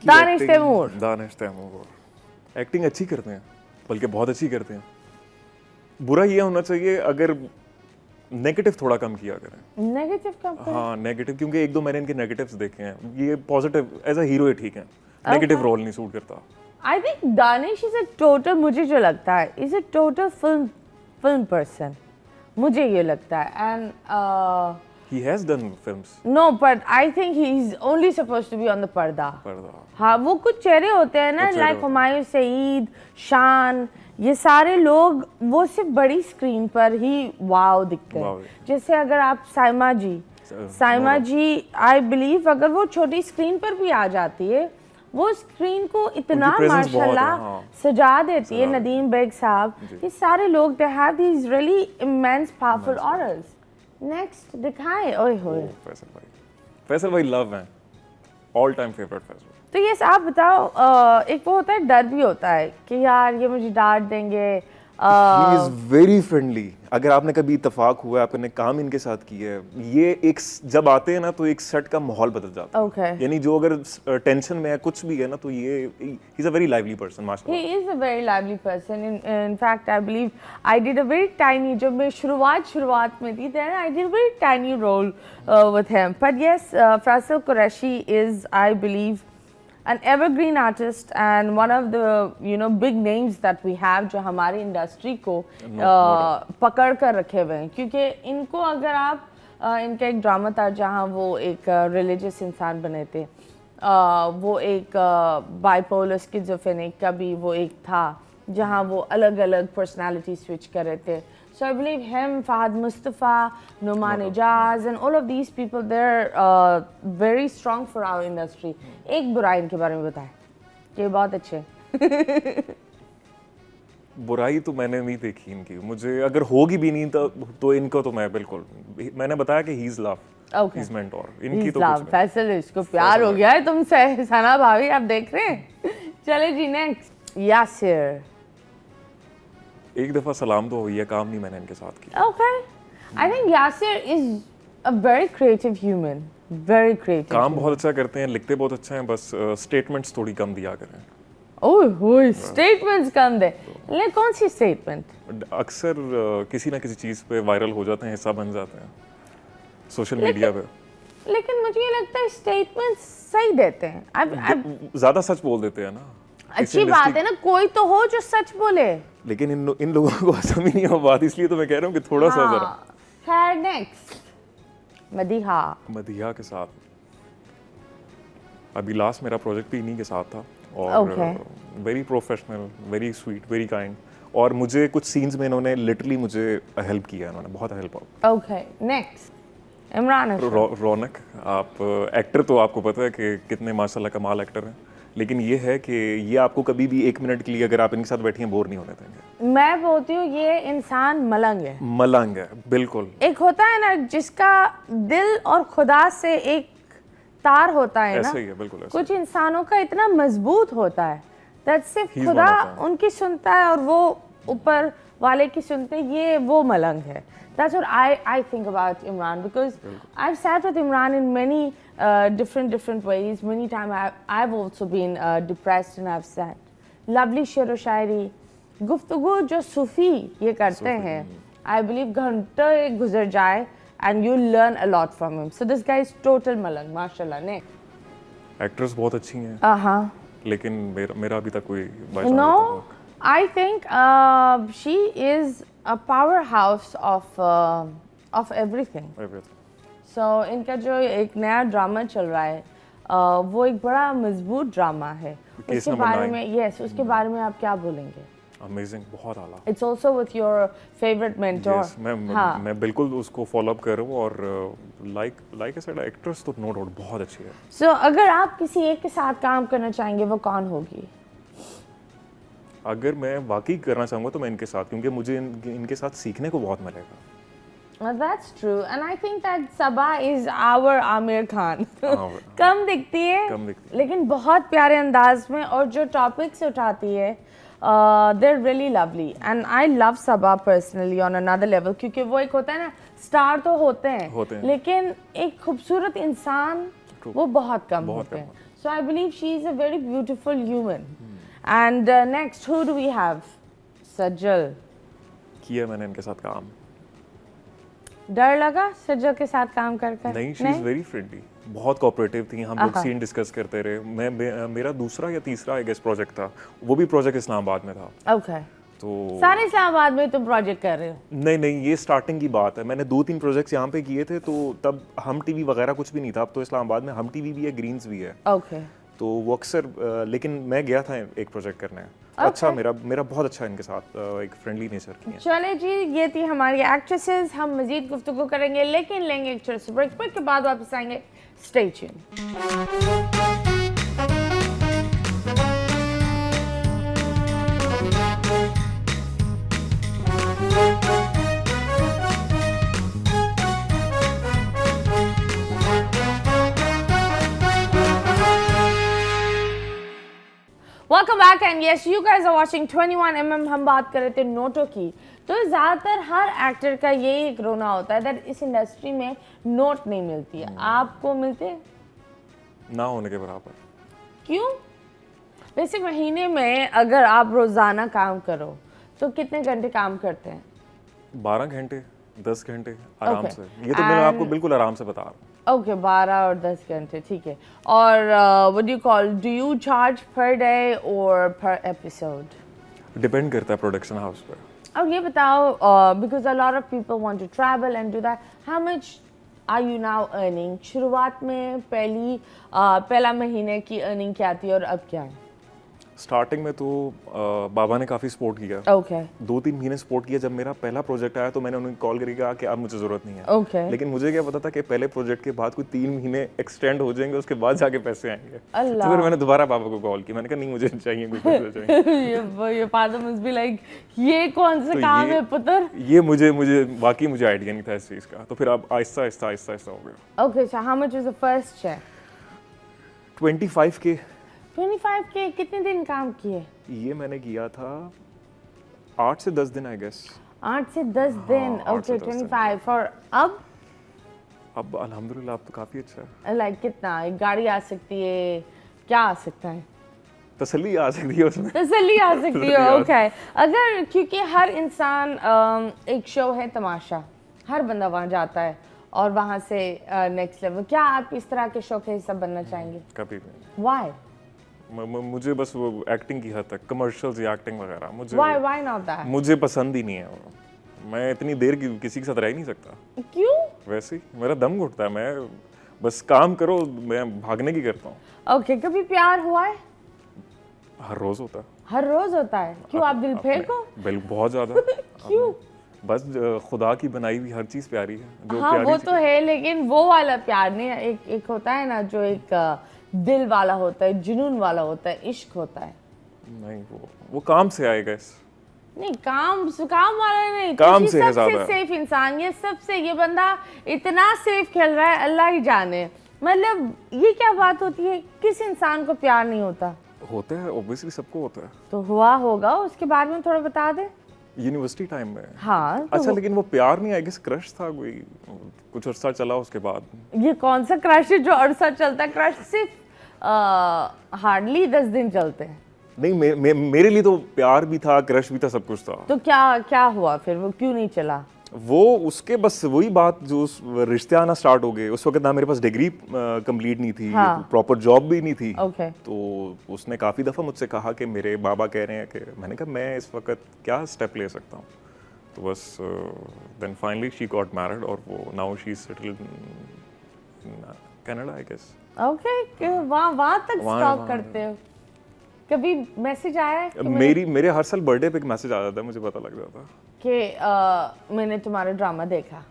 Danish Taimur. Danish Taimur acting अच्छी करते हैं, बल्कि बहुत अच्छी करते हैं। बुरा ये होना चाहिए अगर नेगेटिव थोड़ा कम किया करें। नेगेटिव कम करें? हाँ नेगेटिव, क्योंकि एक दो मैंने इनके नेगेटिव्स देखे हैं। ये पॉजिटिव एज अ हीरो ही ठीक है, नेगेटिव रोल नहीं सूट करता। I think Danish is a total, मुझे जो लगता है, is a total film person. मुझे ये लगता है, and he has done films. No, but I think he's only supposed to be on the पर्दा। पर्दा। हाँ, वो कुछ चेहरे होते हैं ना, like हुमायूं सईद, शान, ये सारे लोग वो सिर्फ बड़ी स्क्रीन पर ही वाव दिखते हैं। जैसे अगर आप साइमा जी, I believe अगर वो छोटी स्क्रीन पर भी आ जाती है, वो स्क्रीन को इतना माशाल्लाह सजा देती है। नदीम बेग साहब, ये सारे लोग, they have these really immense powerful auras। Next दिखाएं। ओए होए, फैसल भाई लव है, ऑल टाइम फेवरेट फैसल। तो ये आप बताओ, एक वो होता है डर भी होता है कि यार ये मुझे डांट देंगे। He is very friendly. अगर आपने कभी इत्तेफाक हुआ, आपने काम इनके साथ किया है, ये एक जब आते हैं ना तो एक सेट का माहौल बदल जाता है। Okay. यानी जो अगर टेंशन में है कुछ भी है ना, तो ये he is a very lively person माशाल्लाह। He is a very lively person. In fact, I believe I did a very tiny, जब मैं शुरुआत में थी, then I did a very tiny role with him. But yes, Faisal Qureshi is, I believe, an evergreen artist and one of the big names that we have जो हमारी industry को पकड़ कर रखे हुए हैं। क्योंकि इनको अगर आप इनका एक ड्रामा था जहाँ वो एक रिलीजियस इंसान बने थे, वो एक बाइपोलर स्किज़ोफ्रेनिक का भी वो एक था जहाँ वो अलग अलग पर्सनालिटी स्विच कर रहे थे। So I believe him, Fahad Mustafa, Numan Ijaz, and all of these people, they're very strong for our industry. एक बुराई इनके बारे में बताएं, ये बहुत अच्छे। बुराई तो मैंने नहीं देखी इनकी, मुझे अगर होगी भी नहीं तो इनको तो मैं बिल्कुल, मैंने बताया कि he is love, he is mentor, इनकी तो कुछ नहीं। फैसल, इसको प्यार हो गया है तुमसे सना भाभी, आप देख रहे हैं। चले जी नेक्स्ट, यासिर। एक दफा सलाम तो हुई है, काम नहीं मैंने इनके साथ किया। Okay, I think Yasir is a very creative human, very creative। काम बहुत अच्छा करते हैं, लिखते बहुत अच्छा हैं, बस स्टेटमेंट्स थोड़ी कम दिया करें। ओह स्टेटमेंट्स कम दे। ले कौन सी स्टेटमेंट? अक्सर किसी ना किसी चीज़ पे वायरल हो जाते हैं, हिस्सा बन जाते हैं सोशल मीडिया पे। लेकिन मुझे ये लगता है स्टेटमेंट्स सही देते हैं। ज़्यादा सच बोल देते हैं ना। अच्छी बात है ना, कोई तो हो जो सच बोले। लेकिन इन लोगों को समझ नहीं हो बात, इसलिए तो मैं कह रहा हूँ कि थोड़ा सा जरा। खैर नेक्स्ट, मदीहा के साथ अभी लास्ट मेरा प्रोजेक्ट भी इन्हीं के साथ था, और very professional, very sweet, very kind, और मुझे कुछ सीन्स में इन्होंने लिटरली मुझे हेल्प किया, इन्होंने बहुत हेल्प। ओके नेक्स्ट, इमरान रौनक। आप एक्टर तो आपको पता है कि कितने माशाल्लाह कमाल एक्टर हैं, लेकिन ये है कि ये आपको कभी भी 1 मिनट के लिए अगर आप इनके साथ बैठिए बोर नहीं होने देंगे। मैं बोलती हूँ ये इंसान मलंग है। मलंग है बिल्कुल। एक होता है ना जिसका दिल और खुदा से एक तार होता है ना, ऐसे ही है, बिल्कुल ऐसे। कुछ इंसानों का इतना मजबूत होता है दैट सिर्फ खुदा उनकी सुनता है और वो ऊपर वाले की सुनते हैं, ये वो मलंग है। That's what I think about Imran, because I've sat with Imran in many different ways. Many times I've also been depressed and I've sat. Lovely शेर व शायरी, गुफ्तगू जो सूफी ये करते हैं, I believe घंटे गुजर जाए and you learn a lot from him. So this guy is total malang, mashallah. Next. Actress बहुत अच्छी हैं। लेकिन मेरा अभी तक कोई No, I think she is a powerhouse of everything. So इनका जो एक नया ड्रामा चल रहा है, वो एक बड़ा मजबूत ड्रामा है। उसके बारे में उसके बारे में आप क्या बोलेंगे? अमेजिंग, बहुत आला। It's also with your favorite mentor. Yes, मैं बिल्कुल उसको फॉलो अप कर रहा हूँ, और लाइक आई सेड एक्ट्रेस तो नो डाउट बहुत अच्छी है। So अगर आप किसी एक के साथ काम करना चाहेंगे, वो कौन होगी? अगर मैं वाकई करना चाहूँगा तो मैं इनके साथ, क्योंकि मुझे इनके साथ सीखने को बहुत मिलेगा। That's true, and I think that Sabah is our Aamir Khan. कम दिखती है, लेकिन बहुत प्यारे अंदाज में, और जो टॉपिक्स उठाती है, they're really lovely, and I love Sabah personally on another level, क्योंकि वो एक होता है ना, स्टार तो होते हैं, लेकिन एक खूबसूरत इंसान वो बहुत कम होते हैं। So I believe she is a very beautiful human. And next, who do we have? सज्जल. किया मैंने इनके साथ काम. डर लगा सज्जल के साथ काम कर कर? नहीं, शी इज वेरी फ्रेंडली. बहुत कोऑपरेटिव थी. हम लोग सीन डिस्कस करते रहे. मेरा दूसरा या तीसरा आई गेस प्रोजेक्ट था. वो भी प्रोजेक्ट इस्लामाबाद में था. Okay. तो सारे इस्लामाबाद में तुम प्रोजेक्ट कर रहे हो? नहीं, ये स्टार्टिंग की बात है. मैंने 2-3 प्रोजेक्ट्स यहाँ पे किए थे. तो तब हम टीवी वगैरह कुछ भी नहीं था. अब तो इस्लामाबाद में हम टीवी भी है, ग्रीन्स भी है. Okay. तो वो अक्सर लेकिन मैं गया था एक प्रोजेक्ट करने. अच्छा, मेरा बहुत अच्छा इनके साथ एक फ्रेंडली नेचर की है. चले जी, ये थी हमारी एक्ट्रेसेस. हम मजीद गुफ्तगू करेंगे लेकिन लेंगे एक छोटे से ब्रेक के बाद वापस आएंगे. Stay tuned. Welcome back and yes you guys are watching 21mm. हम बात कर रहे थे नोटों की. तो ज़्यादातर हर एक्टर का यही एक रोना होता है दैट इस इंडस्ट्री में नोट नहीं मिलती है. आपको मिलते हैं? ना होने के बराबर. क्यों? वैसे महीने में अगर आप रोजाना काम करो तो कितने घंटे काम करते हैं? 12 घंटे 10 घंटे आराम Okay. से. ये तो मैं आपको बिल्कुल आराम से बता रहा हूँ. ओके 12 और 10 घंटे ठीक है. और what do you call, do you charge per day और पर एपिसोड? डिपेंड करता है प्रोडक्शन हाउस पे. अब ये बताओ, because a lot of people want to travel and do that, how much are you now earning? शुरुआत में पहला महीने की अर्निंग क्या थी और अब क्या है? स्टार्टिंग में तो बाबा ने काफ़ी सपोर्ट किया. ओके 2-3 महीने सपोर्ट किया. जब मेरा पहला प्रोजेक्ट आया तो मैंने उन्हें कॉल करके कहा कि अब मुझे ज़रूरत नहीं है. ओके. लेकिन मुझे क्या पता था कि पहले प्रोजेक्ट के बाद कोई 3 महीने एक्सटेंड हो जाएंगे, उसके बाद जाके पैसे आएंगे. तो फिर मैंने दोबारा पापा को कॉल किया. मैंने कहा नहीं, मुझे चाहिए कोई पैसे चाहिए. ये फादर मस्ट बी लाइक, ये कौन सा काम है पुत्र? ये मुझे वाकई मुझे आइडिया नहीं था इस चीज़ का. तो फिर अब आहिस्ता आहिस्ता हो गया. Okay so how much was the first cheque? 25K. 25 के कितने दिन काम किए? ये मैंने किया था 8 से 10 दिन आई गेस. 8 से 10 दिन. 8 से ओके 10 दिन. 25. और अब अल्हम्दुलिल्लाह अब तो काफ़ी अच्छा है. लाइक कितना? एक गाड़ी आ सकती है? क्या आ सकता है? तसल्ली आ सकती है उसमें. तसल्ली आ सकती है. ओके. अगर क्योंकि हर इंसान एक शो है तमाशा, हर बंदा वहाँ जाता है और वहाँ से नेक्स्ट लेवल. क्या आप इस तरह के शो का हिस्सा बनना चाहेंगे? कभी नहीं. व्हाई? मुझे बस वो एक्टिंग की हद तक, कमर्शियल्स या एक्टिंग वगैरह व्हाई नॉट दैट? मुझे पसंद ही नहीं है वो. मैं इतनी देर किसी के साथ रह ही नहीं सकता. क्यों? वैसे ही मेरा दम घुटता है. मैं बस काम करो, मैं भागने की करता हूँ. ओके. कभी प्यार हुआ है? हर रोज होता है. हर रोज होता है? क्यों आप दिल फेंको? बहुत ज्यादा. क्यों? बस खुदा की बनाई हुई हर चीज प्यारी है. जो हाँ प्यारी वो तो है, लेकिन वो वाला प्यार नहीं. एक होता है ना जो एक दिल वाला होता है, जुनून वाला होता है, इश्क होता है. नहीं, वो काम से आएगा. नहीं काम वाला नहीं. काम किसी से है सबसे ज्यादा. सेफ इंसान, ये सबसे, ये बंदा इतना सेफ खेल रहा है, अल्लाह ही जाने. मतलब ये क्या बात होती है, किस इंसान को प्यार नहीं होता? होता है, ऑब्वियसली सबको होता है. तो हुआ होगा, उसके बारे में थोड़ा बता दे. यूनिवर्सिटी टाइम में. हाँ तो अच्छा, लेकिन वो प्यार नहीं, आई गेस क्रश था कोई. कुछ अरसा चला उसके बाद. ये कौन सा क्रश है जो अरसा चलता है? क्रश सिर्फ हार्डली 10 दिन चलते हैं. नहीं, मेरे लिए तो प्यार भी था, क्रश भी था, सब कुछ था. तो क्या हुआ फिर? वो क्यों नहीं चला? वो उसके बस वही बात, जो रिश्ते आना स्टार्ट हो गए. उस वक्त ना मेरे पास डिग्री कंप्लीट नहीं थी. हाँ. प्रॉपर जॉब भी नहीं थी. ओके. तो उसने काफ़ी दफ़ा मुझसे कहा कि मेरे बाबा कह रहे हैं कि. मैंने कहा मैं इस वक्त क्या स्टेप ले सकता हूँ. तो बस then finally she got married और वो now she is settled in Canada I guess. Okay. वहाँ तक वहाँ- स्टॉक वहाँ- करते हो? कभी मैसेज आया है कि मेरे हर साल बर्थडे पे एक मैसेज आ जाता है, मुझे पता लग जाता है. कि मैंने तुम्हारा ड्रामा देखा?